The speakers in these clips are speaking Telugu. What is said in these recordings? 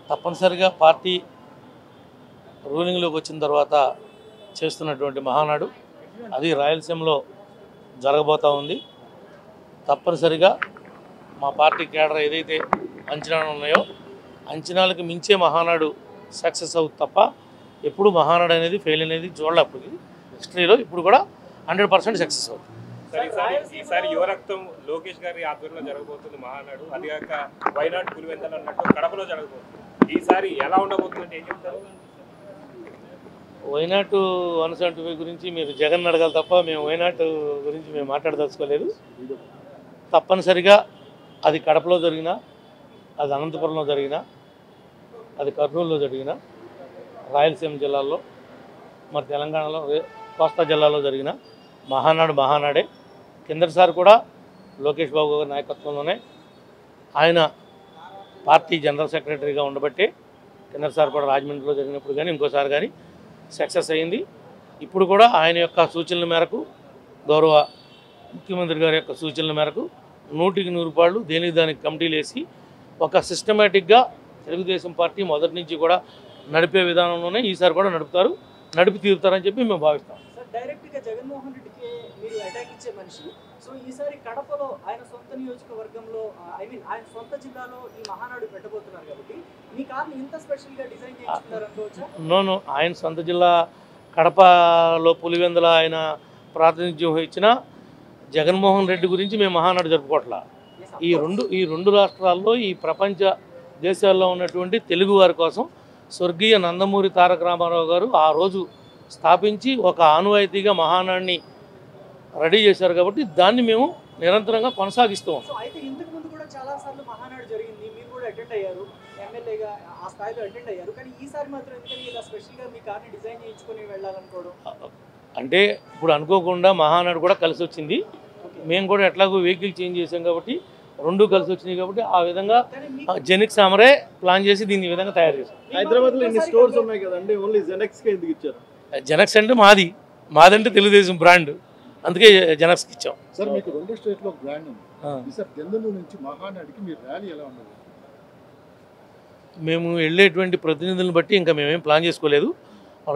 తప్పనిసరిగా పార్టీ రూలింగ్లోకి వచ్చిన తర్వాత చేస్తున్నటువంటి మహానాడు అది రాయలసీమలో జరగబోతూ ఉంది. తప్పనిసరిగా మా పార్టీ కేడర్ ఏదైతే అంచనాలు ఉన్నాయో అంచనాలకు మించే మహానాడు సక్సెస్ అవుతుంది తప్ప ఎప్పుడు మహానాడు అనేది ఫెయిల్ అనేది చూడలేప్పటికి హిస్టరీలో ఇప్పుడు కూడా 100% సక్సెస్ అవుతుంది. ఈసారి యువరక్తం లోకేష్ గారి ఆధ్వర్యంలో జరగబోతుంది మహానాడు. అది కాక వైనాడు పులివెందలు అన్నట్టు కడపలో జరగబోతుంది. ఈసారి ఎలా ఉండబోతుందంటే ఏం చెప్తారు? వైనాటు 175 గురించి మీరు జగన్ అడగాలి తప్ప మేము వైనాటు గురించి మేము మాట్లాడదలుచుకోలేదు. తప్పనిసరిగా అది కడపలో జరిగినా, అది అనంతపురంలో జరిగినా, అది కర్నూలులో జరిగినా, రాయలసీమ జిల్లాల్లో, మరి తెలంగాణలో కోస్తా జిల్లాలో జరిగిన మహానాడే. కిందటిసారి కూడా లోకేష్ బాబు గారి నాయకత్వంలోనే ఆయన పార్టీ జనరల్ సెక్రటరీగా ఉండబట్టే కిందటిసారి కూడా రాజమండ్రిలో జరిగినప్పుడు కానీ ఇంకోసారి కానీ సక్సెస్ అయింది. ఇప్పుడు కూడా ఆయన యొక్క సూచనల మేరకు గౌరవ ముఖ్యమంత్రి గారి యొక్క సూచనల మేరకు 100కి 100 దేనికి దానికి కమిటీలు వేసి ఒక సిస్టమేటిక్గా తెలుగుదేశం పార్టీ మొదటి నుంచి కూడా నడిపే విధానంలోనే ఈసారి కూడా నడిపి తీరుతారని చెప్పి మేము భావిస్తాం. సార్, డైరెక్ట్గా జగన్మోహన్ రెడ్డికి మీరు అటాక్ ఇచ్చే మనిషి. సో ఈసారి కడపలో ఆయన సొంత నియోజకవర్గంలో ఆయన సొంత జిల్లాలో ఈ మహానాడు పెట్టబోతున్నారు కాబట్టి మీ కార్ని ఇంత స్పెషల్గా డిజైన్ చేయించుకున్నారు అనుకోవచ్చా? నో, ఆయన సొంత జిల్లా కడపలో పులివెందుల ఆయన ప్రాతినిధ్యం వహించిన జగన్మోహన్ రెడ్డి గురించి మేము మహానాడు జరుపుకోవట్లా. ఈ రెండు రాష్ట్రాల్లో ఈ ప్రపంచ దేశాల్లో ఉన్నటువంటి తెలుగు వారి కోసం స్వర్గీయ నందమూరి తారక రామారావు గారు ఆ రోజు స్థాపించి ఒక ఆనవాయితీగా మహానాడిని రెడీ చేశారు కాబట్టి దాన్ని మేము నిరంతరంగా కొనసాగిస్తాం. సో అయితే ఇంతకు ముందు కూడా చాలా సార్లు మహానాడు జరిగింది, మీరు కూడా అటెండ్ అయ్యారు, ఎమ్మెల్యేగా ఆ స్థాయిలో అటెండ్ అయ్యారు. కానీ ఈసారి మాత్రం ఎందుకని ఇలా స్పెషల్గా మీ కార్ని డిజైన్ చేయించుకొని వెళ్ళాలనుకోవడం? అంటే ఇప్పుడు అనుకోకుండా మహానాడు కూడా కలిసి వచ్చింది. మేము కూడా ఎట్లాగో వెహికల్ చేంజ్ చేసాం కాబట్టి రెండు కలిసి వచ్చినాయి కాబట్టి ఆ విధంగా జెనిక్స్ అమరే ప్లాన్ చేసి దీన్ని ఈ విధంగా తయారు చేశాం. హైదరాబాద్లో ఎన్ని స్టోర్స్ ఉన్నాయి కదండి, ఓన్లీ జెనెక్స్కి ఎందుకు ఇచ్చారు? జెనక్స్ అంటే మాదంటే తెలుగుదేశం బ్రాండ్, అందుకే జెనక్స్కి ఇచ్చాం. సార్, మీకు 2 స్టేట్లో బ్రాండ్ ఉంది. ఈసారి దెందులూరు నుంచి మహానాడికి మీ ర్యాలీ ఎలా ఉన్నది? మేము వెళ్ళేటువంటి ప్రతినిధులను బట్టి ఇంకా మేమేం ప్లాన్ చేసుకోలేదు.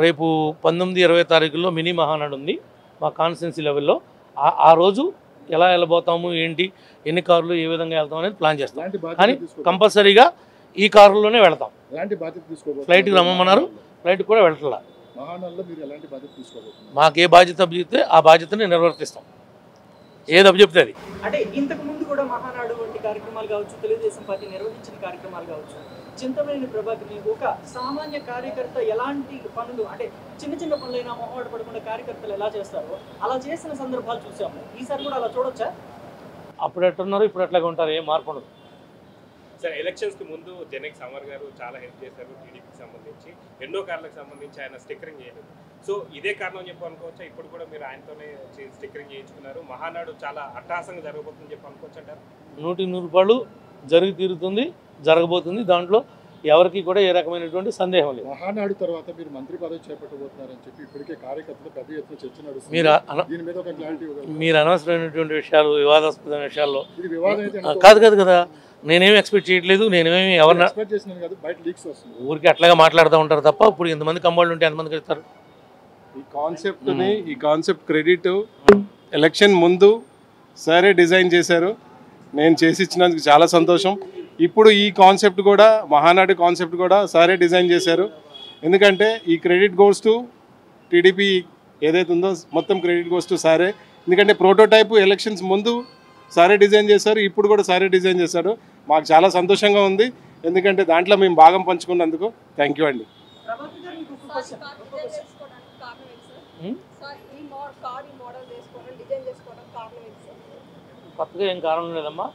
రేపు 19, 20 తారీఖుల్లో మినీ మహానాడు ఉంది మా కాన్స్టిట్యున్సీ లెవెల్లో. ఆ రోజు ఎలా వెళ్ళబోతాము, ఏంటి, ఎన్ని కార్లు, ఏ విధంగా వెళ్తాం అనేది ప్లాన్ చేస్తాం. కానీ కంపల్సరీగా ఈ కారులోనే వెళ్తాం. ఫ్లైట్కి రమ్మన్నారు, ఫ్లైట్ కూడా వెళ్ళట్లా. మాకు ఏ బాధ్యత అప్పచెప్తే ఆ బాధ్యతని నిర్వర్తిస్తాం. ఏది అప్పచెప్తే అది. అంటే ఇంతకు ముందు కూడా మహానాడు వంటి కార్యక్రమాలు కావచ్చు, తెలుగుదేశం పార్టీ నిర్వహించిన కార్యక్రమాలు కావచ్చు, చింతమనేని ప్రభాకర్ని ఒక సామాన్య కార్యకర్త ఎలాంటి పనులు, అంటే చిన్న చిన్న పనులైనా మొహమాట పడకుండా కార్యకర్తలు ఎలా చేస్తారో అలా చేసిన సందర్భాలు చూసాము. ఈసారి కూడా అలా చూడొచ్చా? అప్పుడు ఎట్టున్నారు, ఇప్పుడు ఎట్లాగా ఉంటారు, ఏం మార్పు ఉండదు. సార్, ఎలక్షన్స్కి ముందు జెనెక్స్ అమర్ గారు చాలా హెల్ప్ చేశారు టీడీపీకి సంబంధించి. ఎన్నో కార్లకు సంబంధించి ఆయన స్టిక్కరింగ్ చేయలేదు. సో ఇదే కారణం చెప్పి అనుకోవచ్చా? ఇప్పుడు కూడా మీరు ఆయనతోనే స్టిక్కరింగ్ చేయించుకున్నారు. మహానాడు చాలా అట్టహాసంగా జరగబోతుందని చెప్పి అనుకోవచ్చు అంటారు? 100కి 100 జరిగి తీరుతుంది, జరగబోతుంది. దాంట్లో ఎవరికి కూడా ఏ రకమైనటువంటి సందేహం లేదు. మహానాడు తర్వాత మీరు మంత్రి పదవి చేపట్టబోతున్నారని చెప్పి ఇప్పటికే కార్యకర్తలు పెద్ద ఎత్తున చర్చ నడుస్తుంది. మీరు అనవసరమైనటువంటి విషయాలు, వివాదాస్పదమైన విషయాల్లో కాదు కదా. నేనేమి ఎక్స్పెక్ట్ చేయట్లేదు. నేనేమి ఎవరిని ఊరికి అట్లాగా మాట్లాడుతూ ఉంటారు తప్ప ఇప్పుడు ఎంతమంది కమ్మోళ్ళు ఉంటే ఎంతమందికి ఇస్తారు? ఈ కాన్సెప్ట్ క్రెడిట్ ఎలక్షన్ ముందు సరే డిజైన్ చేశారు. నేను చేసి ఇచ్చినందుకు చాలా సంతోషం. ఇప్పుడు ఈ కాన్సెప్ట్ కూడా, మహానాడు కాన్సెప్ట్ కూడా సారే డిజైన్ చేశారు. ఎందుకంటే ఈ క్రెడిట్ గోస్ టు టీడీపీ ఏదైతే ఉందో మొత్తం క్రెడిట్ గోస్ టు సారే. ఎందుకంటే ప్రోటోటైప్ ఎలక్షన్స్ ముందు సారే డిజైన్ చేశారు, ఇప్పుడు కూడా సారే డిజైన్ చేశారు. మాకు చాలా సంతోషంగా ఉంది, ఎందుకంటే దాంట్లో మేము భాగం పంచుకున్నందుకు. థ్యాంక్ యూ అండి. కొత్తగా ఏం కారణం లేదమ్మా.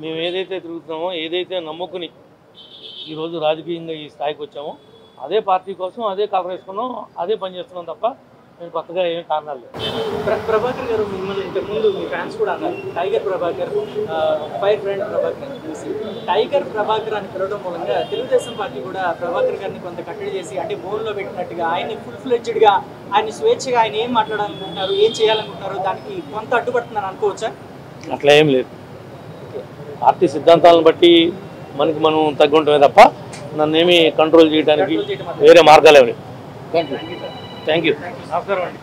మేము ఏదైతే తిరుగుతున్నామో, ఏదైతే నమ్ముకుని ఈరోజు రాజకీయంగా ఈ స్థాయికి వచ్చామో అదే పార్టీ కోసం అదే కలర్ వేసుకున్నాం, అదే పని చేస్తున్నాం తప్ప నేను కొత్తగా ఏమీ కారణాలు లేదు. ప్రభాకర్ గారు మిమ్మల్ని ఇంతకుముందు మీ ఫ్యాన్స్ కూడా అన్నారు tiger Prabhakar, fire brand Prabhakar అని చూసి టైగర్ ప్రభాకర్ అని పిలవడం మూలంగా తెలుగుదేశం పార్టీ కూడా ప్రభాకర్ గారిని కొంత కట్టడి చేసి, అంటే బోన్లో పెట్టినట్టుగా ఆయన్ని ఫుల్ ఫ్లెడ్జ్డ్గా ఆయన స్వేచ్ఛగా ఆయన ఏం మాట్లాడాలనుకుంటున్నారు, ఏం చేయాలనుకుంటున్నారు దానికి కొంత అడ్డుపడుతుందని అనుకోవచ్చా? అట్లా ఏం లేదు. పార్టీ సిద్ధాంతాలను బట్టి మనం తగ్గుంటమే తప్ప నన్నేమి కంట్రోల్ చేయడానికి వేరే మార్గాలు ఎవరు. Thank you. Thank you. నమస్కారం అండి.